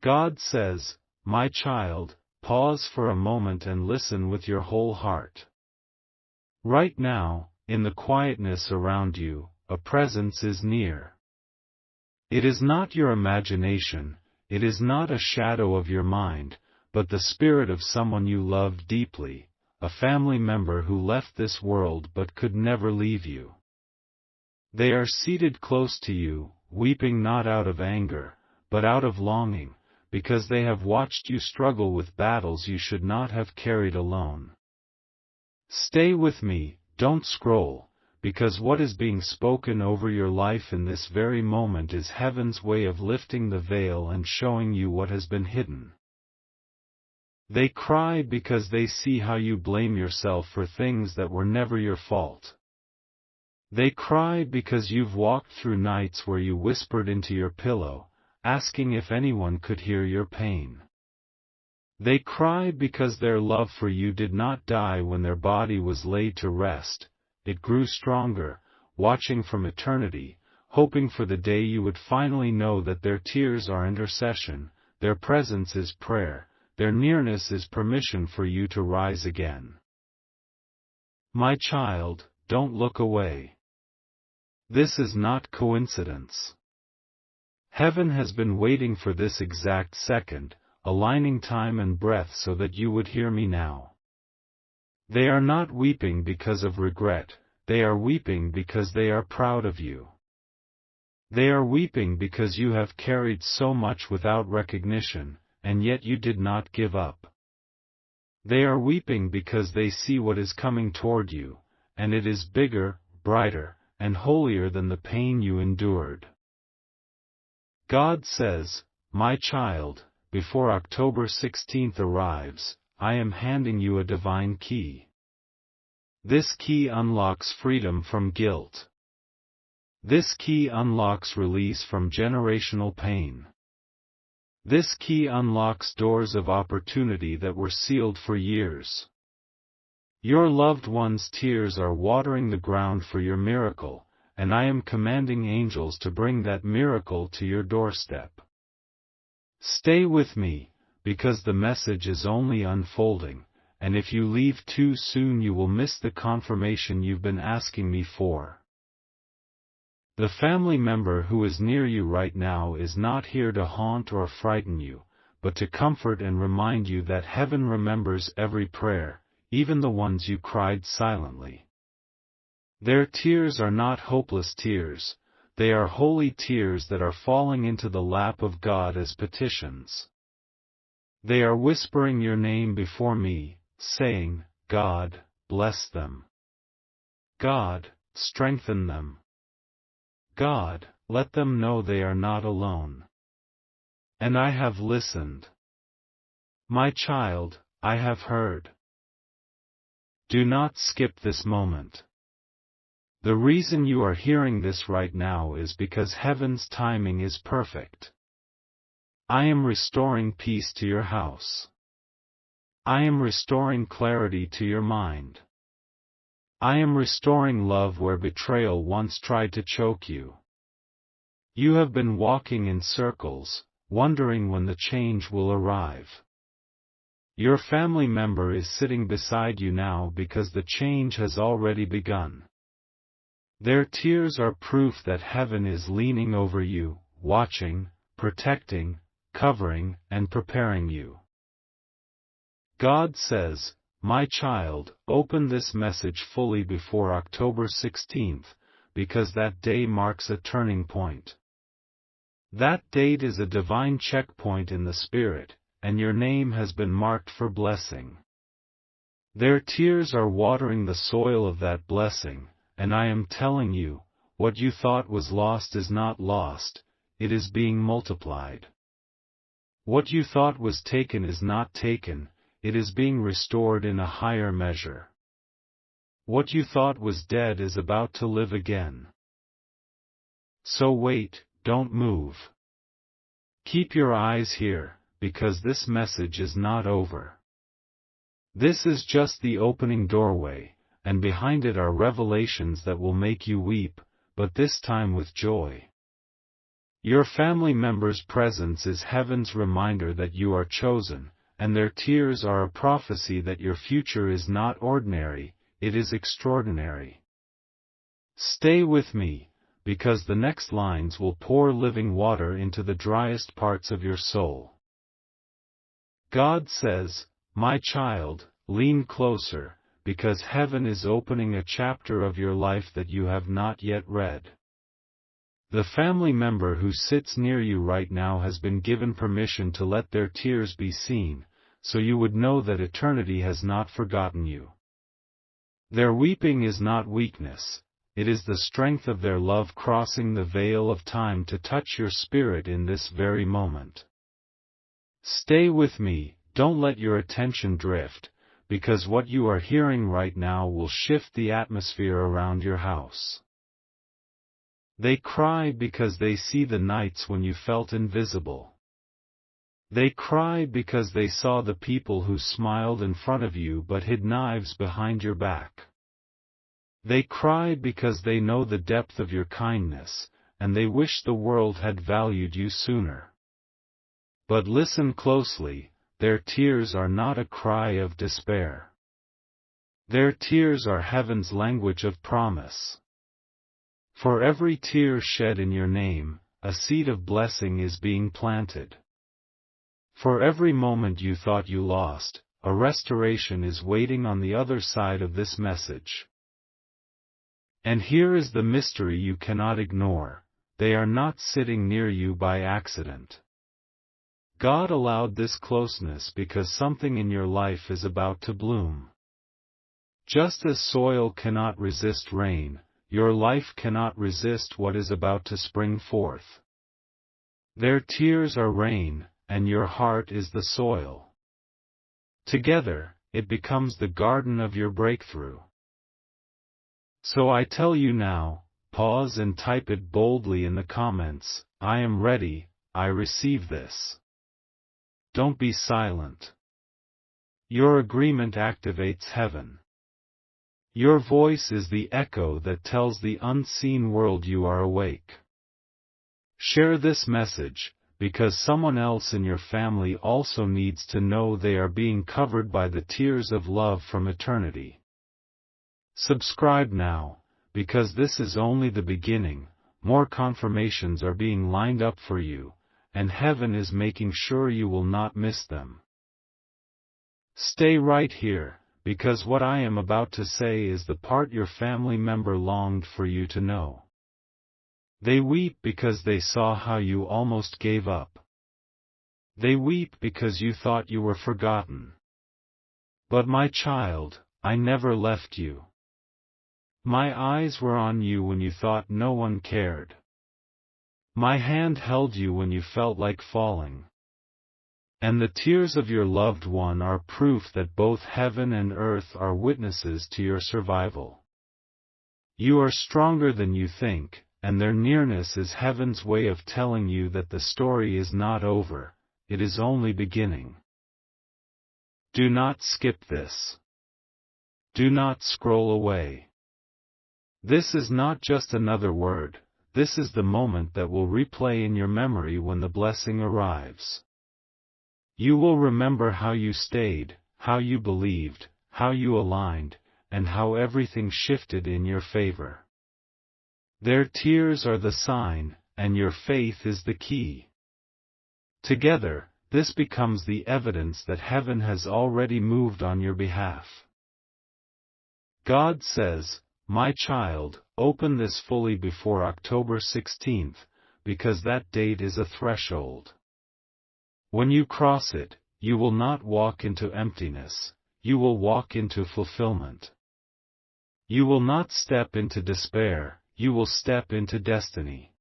God says, "My child, pause for a moment and listen with your whole heart." Right now, in the quietness around you, a presence is near. It is not your imagination, it is not a shadow of your mind, but the spirit of someone you love deeply, a family member who left this world but could never leave you. They are seated close to you, weeping not out of anger, but out of longing, because they have watched you struggle with battles you should not have carried alone. Stay with me, don't scroll, because what is being spoken over your life in this very moment is heaven's way of lifting the veil and showing you what has been hidden. They cry because they see how you blame yourself for things that were never your fault. They cry because you've walked through nights where you whispered into your pillow, asking if anyone could hear your pain. They cry because their love for you did not die when their body was laid to rest. It grew stronger, watching from eternity, hoping for the day you would finally know that their tears are intercession, their presence is prayer, their nearness is permission for you to rise again. My child, don't look away. This is not coincidence. Heaven has been waiting for this exact second, aligning time and breath so that you would hear me now. They are not weeping because of regret, they are weeping because they are proud of you. They are weeping because you have carried so much without recognition, and yet you did not give up. They are weeping because they see what is coming toward you, and it is bigger, brighter, and holier than the pain you endured. God says, "My child, before October 16th arrives, I am handing you a divine key. This key unlocks freedom from guilt. This key unlocks release from generational pain. This key unlocks doors of opportunity that were sealed for years. Your loved ones' tears are watering the ground for your miracle, and I am commanding angels to bring that miracle to your doorstep. Stay with me, because the message is only unfolding, and if you leave too soon you will miss the confirmation you've been asking me for." The family member who is near you right now is not here to haunt or frighten you, but to comfort and remind you that heaven remembers every prayer, even the ones you cried silently. Their tears are not hopeless tears, they are holy tears that are falling into the lap of God as petitions. They are whispering your name before me, saying, "God, bless them. God, strengthen them. God, let them know they are not alone." And I have listened. My child, I have heard. Do not skip this moment. The reason you are hearing this right now is because heaven's timing is perfect. I am restoring peace to your house. I am restoring clarity to your mind. I am restoring love where betrayal once tried to choke you. You have been walking in circles, wondering when the change will arrive. Your family member is sitting beside you now because the change has already begun. Their tears are proof that heaven is leaning over you, watching, protecting, covering, and preparing you. God says, "My child, open this message fully before October 16th, because that day marks a turning point. That date is a divine checkpoint in the Spirit, and your name has been marked for blessing." Their tears are watering the soil of that blessing, and I am telling you, what you thought was lost is not lost, it is being multiplied. What you thought was taken is not taken, it is being restored in a higher measure. What you thought was dead is about to live again. So wait, don't move. Keep your eyes here, because this message is not over. This is just the opening doorway, and behind it are revelations that will make you weep, but this time with joy. Your family member's presence is heaven's reminder that you are chosen, and their tears are a prophecy that your future is not ordinary, it is extraordinary. Stay with me, because the next lines will pour living water into the driest parts of your soul. God says, "My child, lean closer, because heaven is opening a chapter of your life that you have not yet read." The family member who sits near you right now has been given permission to let their tears be seen, so you would know that eternity has not forgotten you. Their weeping is not weakness, it is the strength of their love crossing the veil of time to touch your spirit in this very moment. Stay with me, don't let your attention drift, because what you are hearing right now will shift the atmosphere around your house. They cry because they see the nights when you felt invisible. They cry because they saw the people who smiled in front of you but hid knives behind your back. They cry because they know the depth of your kindness, and they wish the world had valued you sooner. But listen closely, their tears are not a cry of despair. Their tears are heaven's language of promise. For every tear shed in your name, a seed of blessing is being planted. For every moment you thought you lost, a restoration is waiting on the other side of this message. And here is the mystery you cannot ignore: they are not sitting near you by accident. God allowed this closeness because something in your life is about to bloom. Just as soil cannot resist rain, your life cannot resist what is about to spring forth. Their tears are rain, and your heart is the soil. Together, it becomes the garden of your breakthrough. So I tell you now, pause and type it boldly in the comments: "I am ready, I receive this." Don't be silent. Your agreement activates heaven. Your voice is the echo that tells the unseen world you are awake. Share this message, because someone else in your family also needs to know they are being covered by the tears of love from eternity. Subscribe now, because this is only the beginning. More confirmations are being lined up for you, and heaven is making sure you will not miss them. Stay right here, because what I am about to say is the part your family member longed for you to know. They weep because they saw how you almost gave up. They weep because you thought you were forgotten. But my child, I never left you. My eyes were on you when you thought no one cared. My hand held you when you felt like falling. And the tears of your loved one are proof that both heaven and earth are witnesses to your survival. You are stronger than you think, and their nearness is heaven's way of telling you that the story is not over, it is only beginning. Do not skip this. Do not scroll away. This is not just another word, this is the moment that will replay in your memory when the blessing arrives. You will remember how you stayed, how you believed, how you aligned, and how everything shifted in your favor. Their tears are the sign, and your faith is the key. Together, this becomes the evidence that heaven has already moved on your behalf. God says, "My child, open this fully before October 16th, because that date is a threshold. When you cross it, you will not walk into emptiness, you will walk into fulfillment. You will not step into despair, you will step into destiny."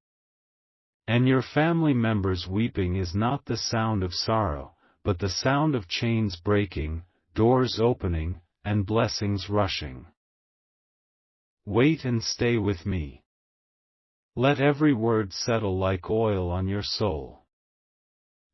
And your family members' weeping is not the sound of sorrow, but the sound of chains breaking, doors opening, and blessings rushing. Wait and stay with me. Let every word settle like oil on your soul.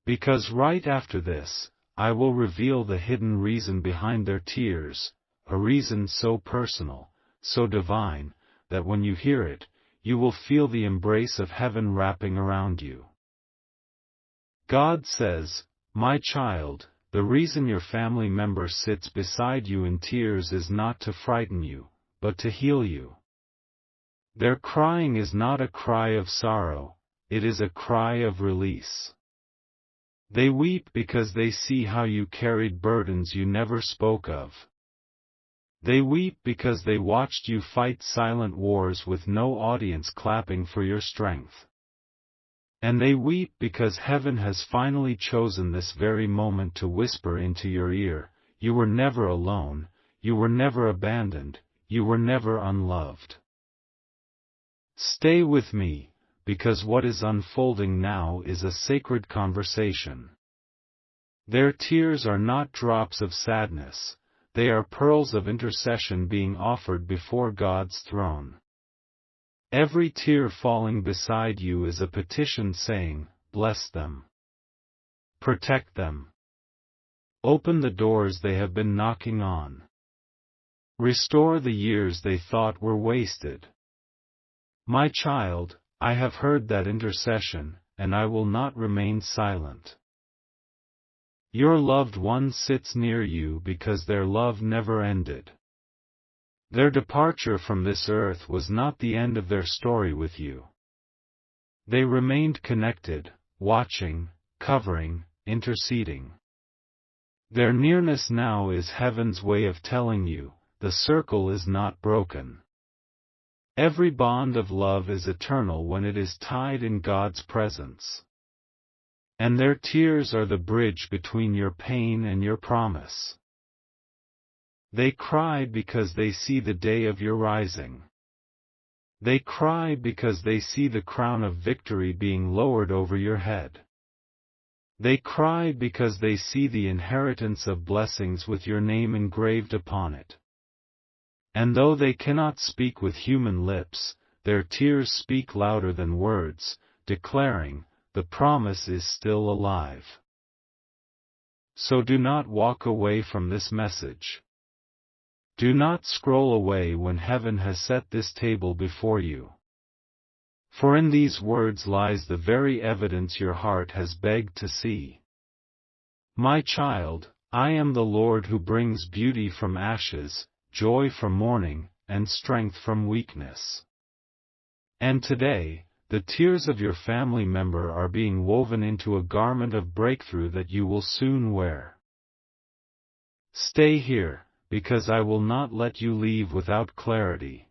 Because right after this, I will reveal the hidden reason behind their tears, a reason so personal, so divine, that when you hear it, you will feel the embrace of heaven wrapping around you. God says, "My child, the reason your family member sits beside you in tears is not to frighten you, but to heal you. Their crying is not a cry of sorrow, it is a cry of release. They weep because they see how you carried burdens you never spoke of. They weep because they watched you fight silent wars with no audience clapping for your strength. And they weep because heaven has finally chosen this very moment to whisper into your ear, you were never alone, you were never abandoned, you were never unloved. Stay with me, because what is unfolding now is a sacred conversation. Their tears are not drops of sadness, they are pearls of intercession being offered before God's throne. Every tear falling beside you is a petition saying, bless them. Protect them. Open the doors they have been knocking on. Restore the years they thought were wasted. My child, I have heard that intercession, and I will not remain silent. Your loved one sits near you because their love never ended. Their departure from this earth was not the end of their story with you. They remained connected, watching, covering, interceding. Their nearness now is heaven's way of telling you, the circle is not broken. Every bond of love is eternal when it is tied in God's presence. And their tears are the bridge between your pain and your promise. They cry because they see the day of your rising. They cry because they see the crown of victory being lowered over your head. They cry because they see the inheritance of blessings with your name engraved upon it. And though they cannot speak with human lips, their tears speak louder than words, declaring, the promise is still alive. So do not walk away from this message. Do not scroll away when heaven has set this table before you. For in these words lies the very evidence your heart has begged to see. My child, I am the Lord who brings beauty from ashes, joy from mourning, and strength from weakness. And today, the tears of your family member are being woven into a garment of breakthrough that you will soon wear. Stay here, because I will not let you leave without clarity.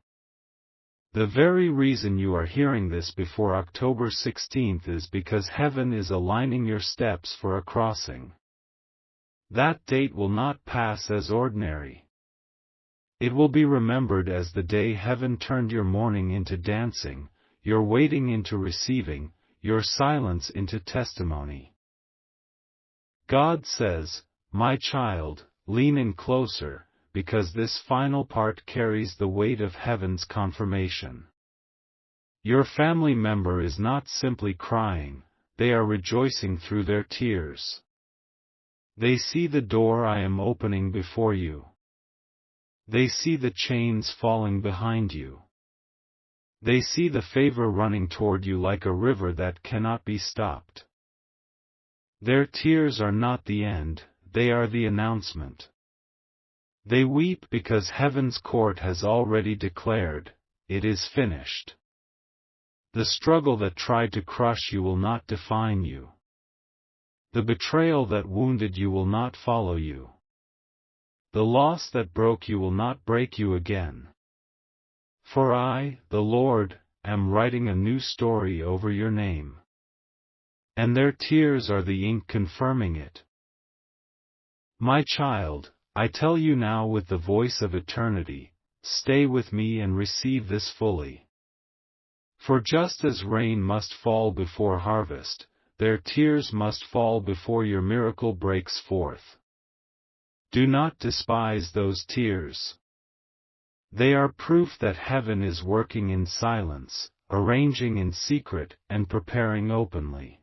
The very reason you are hearing this before October 16th is because heaven is aligning your steps for a crossing. That date will not pass as ordinary. It will be remembered as the day heaven turned your mourning into dancing, your waiting into receiving, your silence into testimony. God says, my child, lean in closer, because this final part carries the weight of heaven's confirmation. Your family member is not simply crying, they are rejoicing through their tears. They see the door I am opening before you. They see the chains falling behind you. They see the favor running toward you like a river that cannot be stopped. Their tears are not the end, they are the announcement. They weep because heaven's court has already declared, it is finished. The struggle that tried to crush you will not define you. The betrayal that wounded you will not follow you. The loss that broke you will not break you again. For I, the Lord, am writing a new story over your name. And their tears are the ink confirming it. My child, I tell you now with the voice of eternity, stay with me and receive this fully. For just as rain must fall before harvest, their tears must fall before your miracle breaks forth. Do not despise those tears. They are proof that heaven is working in silence, arranging in secret, and preparing openly.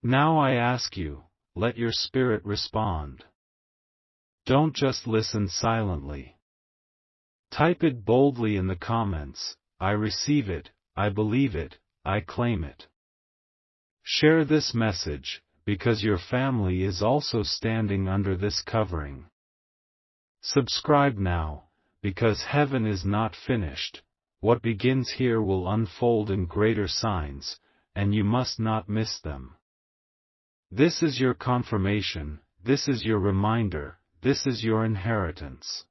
Now I ask you, let your spirit respond. Don't just listen silently. Type it boldly in the comments, I receive it, I believe it, I claim it. Share this message, because your family is also standing under this covering. Subscribe now, because heaven is not finished. What begins here will unfold in greater signs, and you must not miss them. This is your confirmation, this is your reminder, this is your inheritance.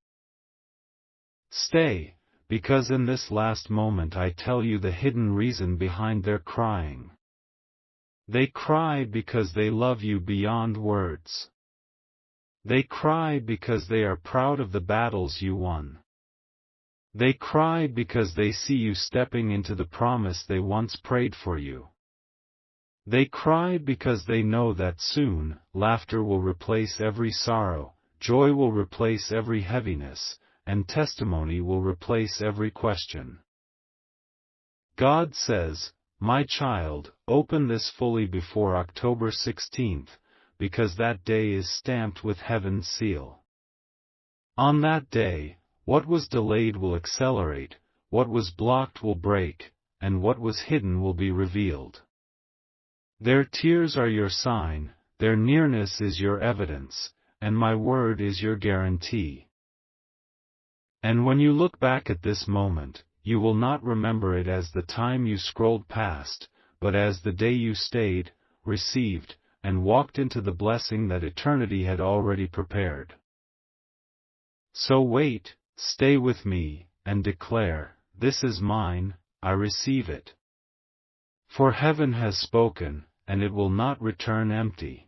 Stay, because in this last moment I tell you the hidden reason behind their crying. They cry because they love you beyond words. They cry because they are proud of the battles you won. They cry because they see you stepping into the promise they once prayed for you. They cry because they know that soon, laughter will replace every sorrow, joy will replace every heaviness, and testimony will replace every question. God says, "My child, open this fully before October 16th, because that day is stamped with heaven's seal." On that day, what was delayed will accelerate, what was blocked will break, and what was hidden will be revealed. Their tears are your sign, their nearness is your evidence, and my word is your guarantee. And when you look back at this moment, you will not remember it as the time you scrolled past, but as the day you stayed, received, and walked into the blessing that eternity had already prepared. So wait, stay with me, and declare, "This is mine, I receive it." For heaven has spoken, and it will not return empty.